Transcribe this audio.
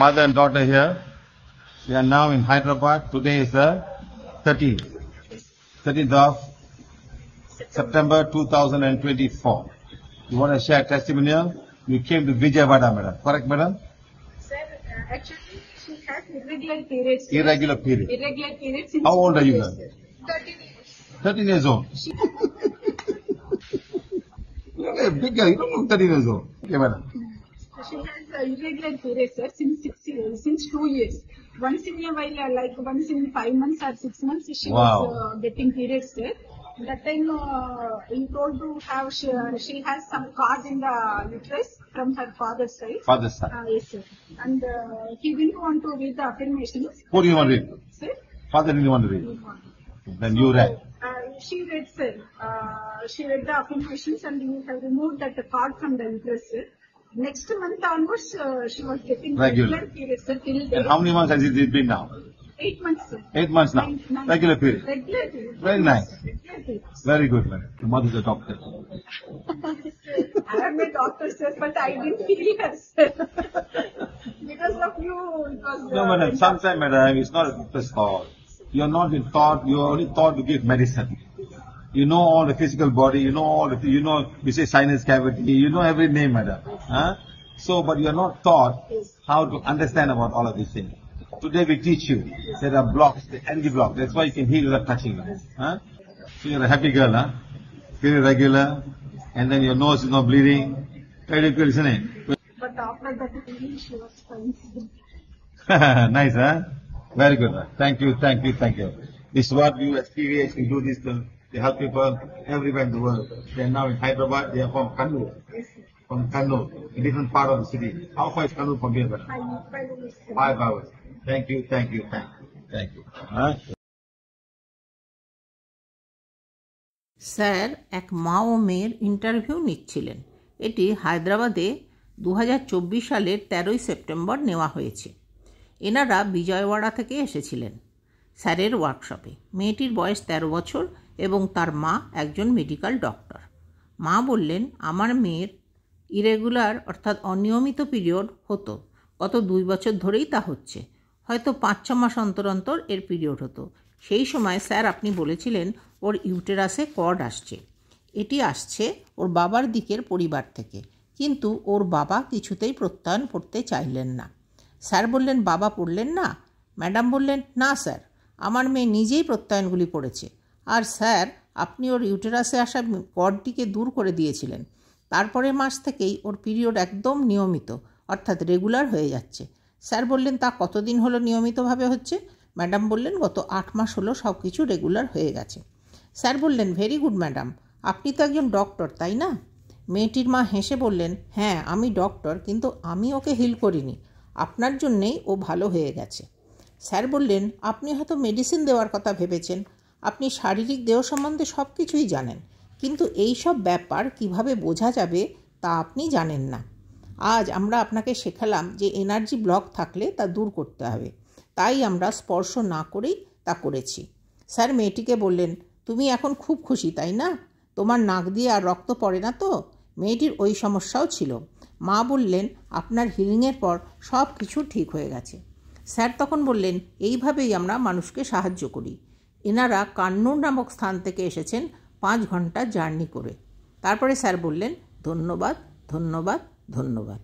mother and daughter here. We are now in Hyderabad. Today is the 13th of September 2024. You want to share testimonial? You came to Vijayawada, madam. Correct, madam? Sir, actually, she has irregular periods. Irregular period. Irregular periods. Since How old are you, years, sir? 13 years. 13 years old. You're a big girl. You don't look 13 years old. Okay, madam. She has irregular periods, sir, since 2 years. Once in a while, like once in 5 months or 6 months, she Wow. was getting periods, sir. That time, he told to have, she has some cord in the uterus from her father's side. Father's side. Yes, sir. And he didn't want to read the affirmations. Who do you want to read? Sir? Father didn't want to read. Then you read. She read, sir. She read the affirmations and we have removed that cord from the uterus, sir. Next month onwards, she was getting Regular. periods, sir, till And date. how many months has it been now? 8 months, sir. 8 months now. Nine. Regular period. Regular period. Very nice. Regular periods. Very good, madam. Your mother's a doctor. I am a doctor, sir, but I didn't feel her, sir. Because of you, it was... No, madam. Sometimes, madam, it's not a doctor's fault. You're not been taught. You're only taught to give medicine. You know all the physical body. You know all the. You know. You say sinus cavity. You know every name, madam. Huh? So, but you're not taught how to understand about all of these things. Today we teach you. There are blocks, the energy block. That's why you can heal without touching them. Huh? So you're a happy girl, huh? Very regular, and then your nose is not bleeding. Very good, isn't it? But after that, she was fine. Nice, huh? Very good. Man. Thank you, thank you, thank you. This is what you as PVH, we do this to help people everywhere in the world. They are now in Hyderabad. They are from Kannur. From Kannur, a different part of the city. How far is Kannur from here, madam? 5 years. 5 hours. Thank you, thank you, thank you, thank you. Huh? Sir এক মা ও মেয়ের interview নিচ্ছিলেন। এটি হায়দ্রাবাদে 2024 সালের 13ই September নেওয়া হয়েছে। এনারা বিজয়ওয়াড়া থেকে এসেছিলেন স্যারের ওয়ার্কশপে। মেয়েটির বয়স 13 বছর এবং তার মা একজন মেডিকেল ডক্টর। মা বললেন, আমার মেয়ের ইরেগুলার অর্থাৎ অনিয়মিত পিরিয়ড হতো, গত 2 বছর ধরেই তা হচ্ছে। হয়তো 5-6 মাস অন্তর অন্তর এর পিরিয়ড হতো। সেই সময় স্যার আপনি বলেছিলেন ওর ইউটেরাসে কর্ড আসছে। এটি আসছে ওর বাবার দিকের পরিবার থেকে, কিন্তু ওর বাবা কিছুতেই প্রত্যয়ন করতে চাইলেন না। স্যার বললেন, বাবা পড়লেন না? ম্যাডাম বললেন, না স্যার, আমার মেয়ে নিজেই প্রত্যয়নগুলি পড়েছে। আর স্যার, আপনি ওর ইউটেরাসে আসা কর্ডটিকে দূর করে দিয়েছিলেন। তারপরের মাস থেকেই ওর পিরিয়ড একদম নিয়মিত অর্থাৎ রেগুলার হয়ে যাচ্ছে। স্যার বললেন, তা কতদিন হলো নিয়মিতভাবে হচ্ছে? ম্যাডাম বললেন, গত 8 মাস হলো সব কিছু রেগুলার হয়ে গেছে। স্যার বললেন, ভেরি গুড ম্যাডাম, আপনি তো একজন ডক্টর, তাই না? মেয়েটির মা হেসে বললেন, হ্যাঁ আমি ডক্টর, কিন্তু আমি ওকে হিল করিনি, আপনার জন্যেই ও ভালো হয়ে গেছে। স্যার বললেন, আপনি হয়তো মেডিসিন দেওয়ার কথা ভেবেছেন, আপনি শারীরিক দেহ সম্বন্ধে সব কিছুই জানেন, কিন্তু এই সব ব্যাপার কিভাবে বোঝা যাবে তা আপনি জানেন না। আজ আমরা আপনাকে শেখালাম যে এনার্জি ব্লক থাকলে তা দূর করতে হবে, তাই আমরা স্পর্শ না করেই তা করেছি। স্যার মেয়েটিকে বললেন, তুমি এখন খুব খুশি, তাই না? তোমার নাক দিয়ে আর রক্ত পড়ে না তো? মেয়েটির ওই সমস্যাও ছিল। মা বললেন, আপনার হিলিংয়ের পর সব কিছু ঠিক হয়ে গেছে। স্যার তখন বললেন, এইভাবেই আমরা মানুষকে সাহায্য করি। এনারা কান্নুর নামক স্থান থেকে এসেছেন 5 ঘন্টা জার্নি করে। তারপরে স্যার বললেন, ধন্যবাদ ধন্যবাদ ধন্যবাদ।